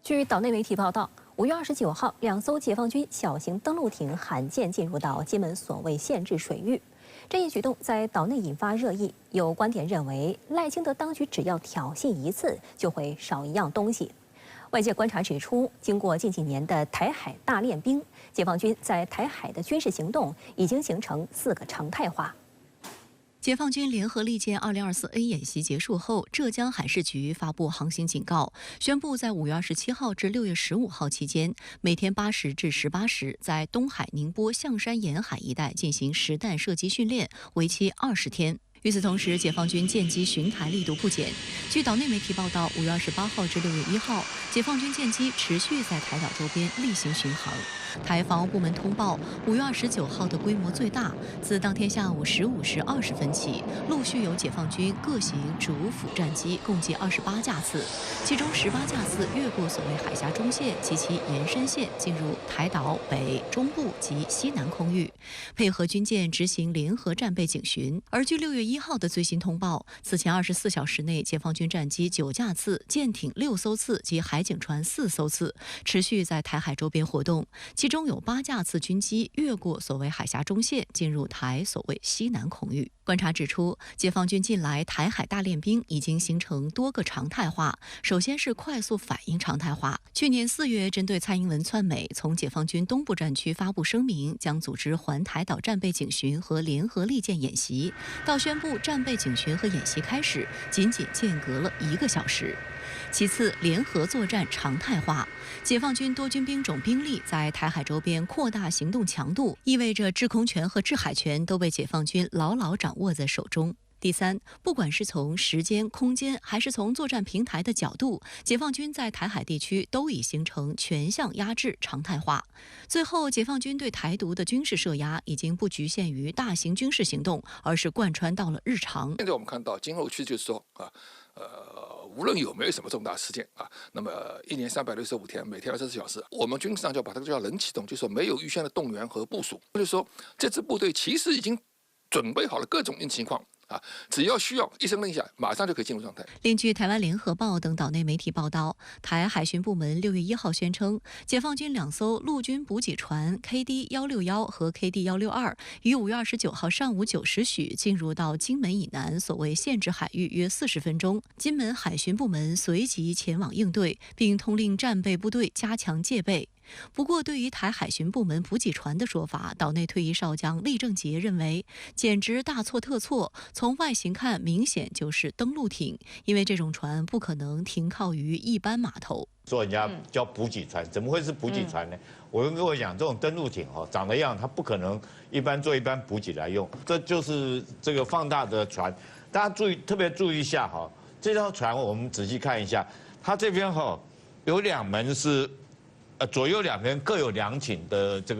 据岛内媒体报道，5月29号，2艘解放军小型登陆艇罕见进入到金门所谓限制水域。这一举动在岛内引发热议，有观点认为，赖清德当局只要挑衅一次，就会少一样东西。外界观察指出，经过近几年的台海大练兵，解放军在台海的军事行动已经形成4个常态化。 解放军联合利剑2024A 演习结束后，浙江海事局发布航行警告，宣布在5月27号至6月15号期间，每天8时至18时，在东海、宁波、象山沿海一带进行实弹射击训练，为期20天。 与此同时，解放军舰机巡台力度不减。据岛内媒体报道，5月28号至6月1号，解放军舰机持续在台岛周边例行巡航。台防务部门通报，5月29号的规模最大。自当天下午15时20分起，陆续有解放军各型主辅战机共计28架次，其中18架次越过所谓海峡中线及其延伸线，进入台岛北、中部及西南空域，配合军舰执行联合战备警巡。而据6月1号的最新通报，此前24小时内，解放军战机9架次、舰艇6艘次及海警船4艘次，持续在台海周边活动。其中有8架次军机越过所谓海峡中线，进入台所谓西南空域。观察指出，解放军近来台海大练兵已经形成多个常态化。首先是快速反应常态化。去年4月，针对蔡英文窜美，从解放军东部战区发布声明，将组织环台岛战备警巡和联合利剑演习，到宣布战备警巡和演习开始，仅间隔了1个小时。 其次，联合作战常态化，解放军多军兵种兵力在台海周边扩大行动强度，意味着制空权和制海权都被解放军牢牢掌握在手中。第三，不管是从时间、空间，还是从作战平台的角度，解放军在台海地区都已形成全项压制常态化。最后，解放军对台独的军事设压已经不局限于大型军事行动，而是贯穿到了日常。现在我们看到今后期就是说无论有没有什么重大事件那么1年365天，每天24小时，我们军事上就把这个叫冷启动，就是说没有预先的动员和部署，就是说这支部队其实已经准备好了各种应急情况。 只要需要一声令下，马上就可以进入状态。另据台湾联合报等岛内媒体报道，台海巡部门6月1号宣称，解放军2艘陆军补给船 KD161和 KD162于5月29号上午9时许进入到金门以南所谓限制海域约40分钟。金门海巡部门随即前往应对，并通令战备部队加强戒备。 不过，对于台海巡部门补给船的说法，岛内退役少将厉正杰认为，简直大错特错。从外形看，明显就是登陆艇，因为这种船不可能停靠于一般码头。说人家叫补给船，怎么会是补给船呢？我跟各位讲，这种登陆艇长得样，它不可能一般补给来用，这就是这个放大的船。大家特别注意一下这条船我们仔细看一下，它这边有2门是。 左右2边各有2挺的这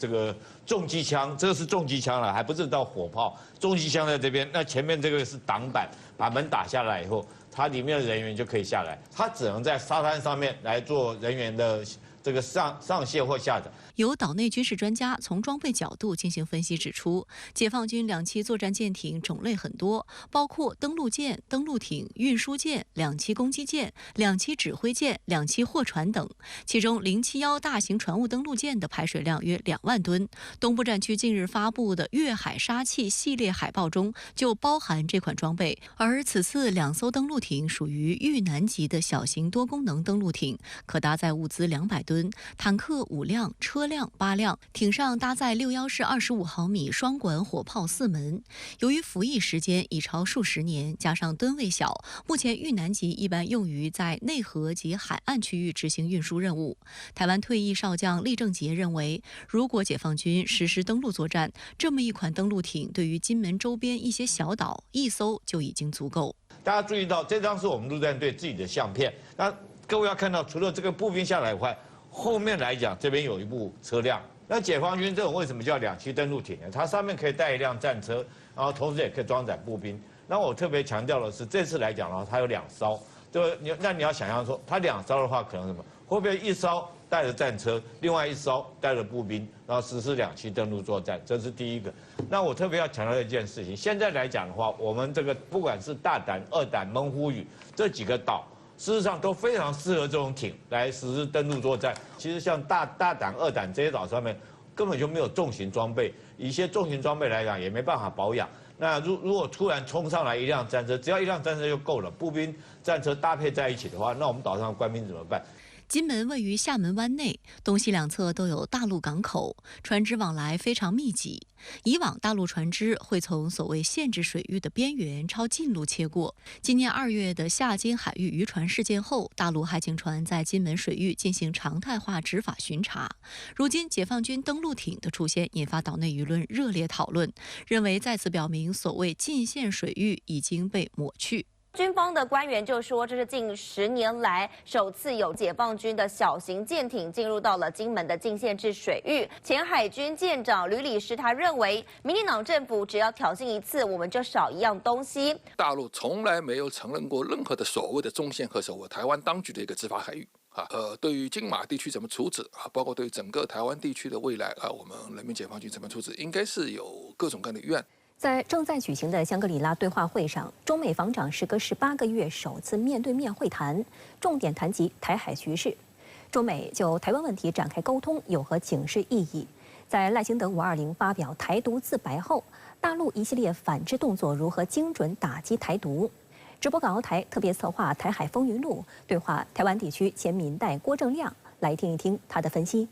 个重机枪，这个是重机枪了，还不是到火炮。重机枪在这边，那前面这个是挡板，把门打下来以后，它里面的人员就可以下来，它只能在沙滩上面来做人员的这个上卸或下载。 有岛内军事专家从装备角度进行分析，指出，解放军2栖作战舰艇种类很多，包括登陆舰、登陆艇、运输舰、2栖攻击舰、2栖指挥舰、2栖货船等。其中071大型船坞登陆舰的排水量约2万吨。东部战区近日发布的粤海杀器系列海报中就包含这款装备。而此次2艘登陆艇属于豫南级的小型多功能登陆艇，可搭载物资200吨，坦克5辆，车辆8辆，艇上搭载61式25毫米双管火炮4门。由于服役时间已超数十年，加上吨位小，目前豫南级一般用于在内河及海岸区域执行运输任务。台湾退役少将厉正杰认为，如果解放军实施登陆作战，这么一款登陆艇对于金门周边一些小岛1艘就已经足够。大家注意到，这张是我们陆战队自己的相片。那各位要看到，除了这个步兵下来以外，后面来讲，这边有一部车辆。那解放军这种为什么叫2栖登陆艇呢？它上面可以带一辆战车，然后同时也可以装载步兵。那我特别强调的是，这次来讲的话，它有2艘，对不对？那你要想象说，它2艘的话，可能什么？会不会1艘带着战车，另外1艘带着步兵，然后实施2栖登陆作战？这是第一个。那我特别要强调一件事情，现在来讲的话，我们这个不管是大胆、二胆、猛虎屿这几个岛。事实上都非常适合这种艇来实施登陆作战。其实像大胆、二胆这些岛上面根本就没有重型装备，一些重型装备来讲也没办法保养。那如果突然冲上来一辆战车，只要一辆战车就够了，步兵战车搭配在一起的话，那我们岛上的官兵怎么办？金门位于厦门湾内，东西两侧都有大陆港口，船只往来非常密集。以往大陆船只会从所谓限制水域的边缘朝近路切过。今年2月的厦金海域渔船事件后，大陆海警船在金门水域进行常态化执法巡查。如今解放军登陆艇的出现，引发岛内舆论热烈讨论，认为再次表明所谓禁限水域已经被抹去。军方的官员就说，这是近10年来首次有解放军的小型舰艇进入到了金门的禁限制水域。前海军舰长吕礼师他认为，民进党政府只要挑衅一次，我们就少一样东西。大陆从来没有承认过任何的所谓的中线和所谓台湾当局的一个执法海域。对于金马地区怎么处置包括对整个台湾地区的未来我们人民解放军怎么处置，应该是有各种各样的预案。在正在举行的香格里拉对话会上，中美防长时隔18个月首次面对面会谈，重点谈及台海局势。中美就台湾问题展开沟通有何警示意义？在赖清德520发表台独自白后，大陆一系列反制动作如何精准打击台独？直播港澳台特别策划《台海风云录》对话台湾地区前民代郭正亮，来听一听他的分析。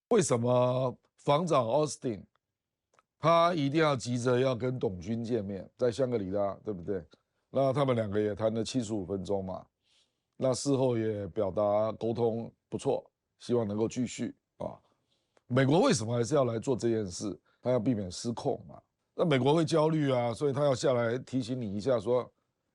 为什么防长 Austin 他一定要急着要跟董军见面，在香格里拉，对不对？那他们2个也谈了75分钟嘛，那事后也表达沟通不错，希望能够继续啊。美国为什么还是要来做这件事？他要避免失控嘛。那美国会焦虑啊，所以他要下来提醒你一下，说。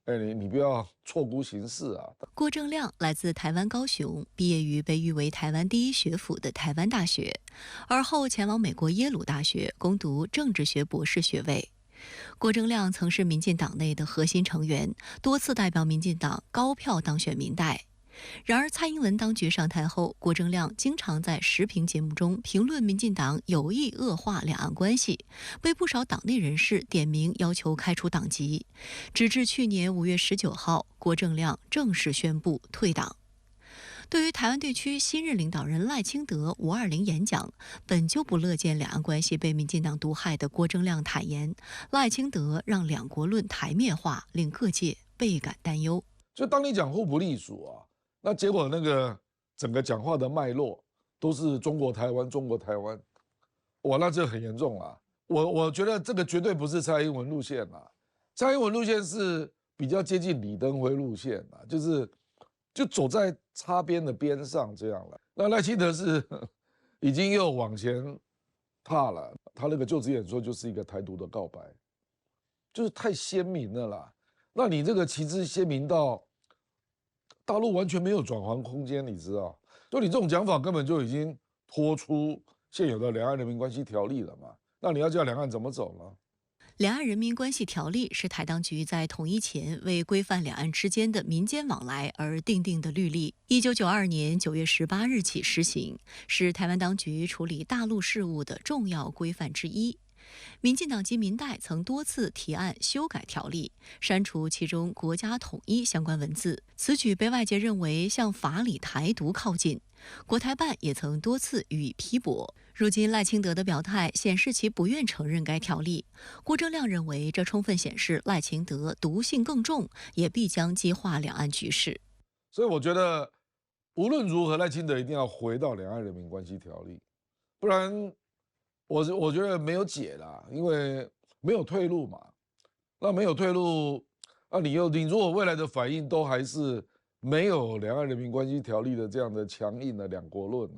你不要错估形势啊！郭正亮来自台湾高雄，毕业于被誉为台湾第一学府的台湾大学，而后前往美国耶鲁大学攻读政治学博士学位。郭正亮曾是民进党内的核心成员，多次代表民进党高票当选民代。然而，蔡英文当局上台后，郭正亮经常在时评节目中评论民进党有意恶化两岸关系，被不少党内人士点名要求开除党籍。直至去年5月19号，郭正亮正式宣布退党。对于台湾地区新任领导人赖清德520演讲，本就不乐见两岸关系被民进党毒害的郭正亮坦言，赖清德让两国论台面化，令各界倍感担忧。就当你讲互不隶属那结果那个整个讲话的脉络都是中国台湾，中国台湾，哇，那这很严重啊！我觉得这个绝对不是蔡英文路线蔡英文路线是比较接近李登辉路线就走在擦边的边上这样了。那赖清德是已经又往前踏了，他那个就职演说就是一个台独的告白，就是太鲜明了啦。那你这个旗帜鲜明到大陆完全没有转圜空间，你知道？就你这种讲法根本就已经脱出现有的两岸人民关系条例了嘛？那你要叫两岸怎么走呢？两岸人民关系条例是台当局在统一前为规范两岸之间的民间往来而订定的律例，1992年9月18日起施行，是台湾当局处理大陆事务的重要规范之一。民进党及民代曾多次提案修改条例，删除其中国家统一相关文字，此举被外界认为向法理台独靠近。国台办也曾多次予以批驳。如今赖清德的表态显示其不愿承认该条例。郭正亮认为，这充分显示赖清德毒性更重，也必将激化两岸局势。所以我觉得，无论如何，赖清德一定要回到两岸人民关系条例，不然我觉得没有解啦，因为没有退路嘛。那没有退路你如果未来的反应都还是没有两岸人民关系条例的这样的强硬的两国论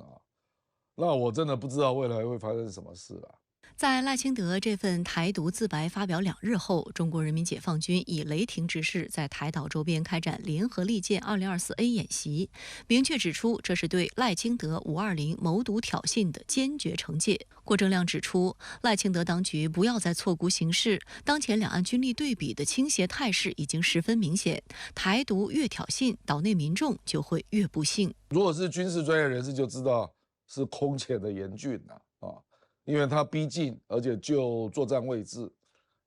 那我真的不知道未来会发生什么事了。在赖清德这份台独自白发表2日后，中国人民解放军以雷霆之势在台岛周边开展联合利剑 2024A 演习，明确指出这是对赖清德520谋独挑衅的坚决惩戒。郭正亮指出，赖清德当局不要再错估形势，当前两岸军力对比的倾斜态势已经十分明显，台独越挑衅，岛内民众就会越不幸。如果是军事专业人士就知道，是空前的严峻因为它逼近，而且就作战位置，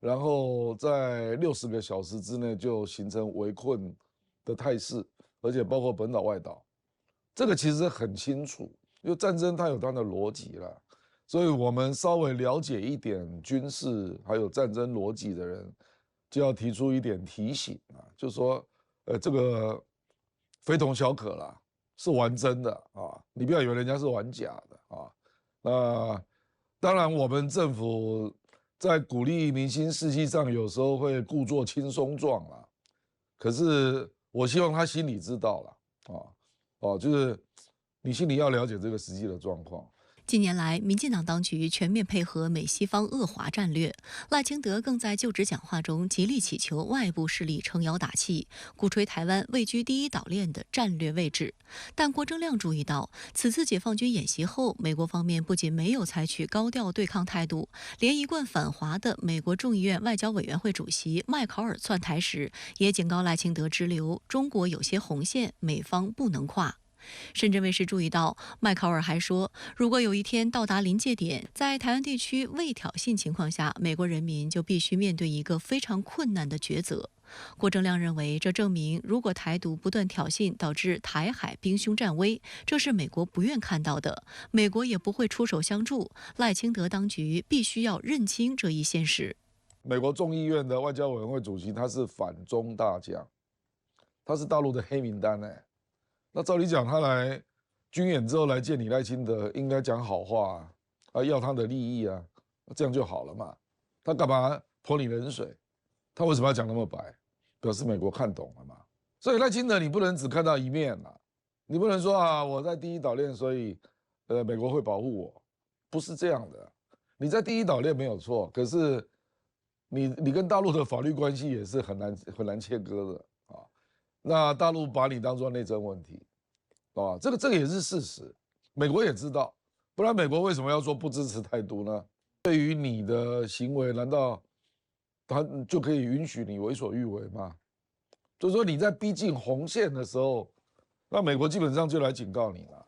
然后在60个小时之内就形成围困的态势，而且包括本岛、外岛，这个其实很清楚，因为战争它有它的逻辑啦，所以我们稍微了解一点军事还有战争逻辑的人，就要提出一点提醒就是说，这个非同小可啦，是玩真的你不要以为人家是玩假的那当然，我们政府在鼓励民心士气上，有时候会故作轻松状啦。可是我希望他心里知道了就是你心里要了解这个实际的状况。近年来，民进党当局全面配合美西方遏华战略，赖清德更在就职讲话中极力祈求外部势力撑腰打气，鼓吹台湾位居第一岛链的战略位置。但郭正亮注意到，此次解放军演习后，美国方面不仅没有采取高调对抗态度，连一贯反华的美国众议院外交委员会主席麦考尔窜台时，也警告赖清德直流，中国有些红线，美方不能跨。深圳卫视注意到，麦考尔还说，如果有一天到达临界点，在台湾地区未挑衅情况下，美国人民就必须面对一个非常困难的抉择。郭正亮认为，这证明如果台独不断挑衅，导致台海兵凶战危，这是美国不愿看到的，美国也不会出手相助。赖清德当局必须要认清这一现实。美国众议院的外交委员会主席他是反中大将，他是大陆的黑名单那照理讲，他来军演之后来见你赖清德，应该讲好话要他的利益这样就好了嘛。他干嘛泼你冷水？他为什么要讲那么白？表示美国看懂了嘛。所以赖清德你不能只看到一面你不能说我在第一岛链，所以美国会保护我，不是这样的。你在第一岛链没有错，可是你跟大陆的法律关系也是很难切割的那大陆把你当作内政问题这个也是事实，美国也知道，不然美国为什么要说不支持台独呢？对于你的行为，难道他就可以允许你为所欲为吗？就是说你在逼近红线的时候，那美国基本上就来警告你了。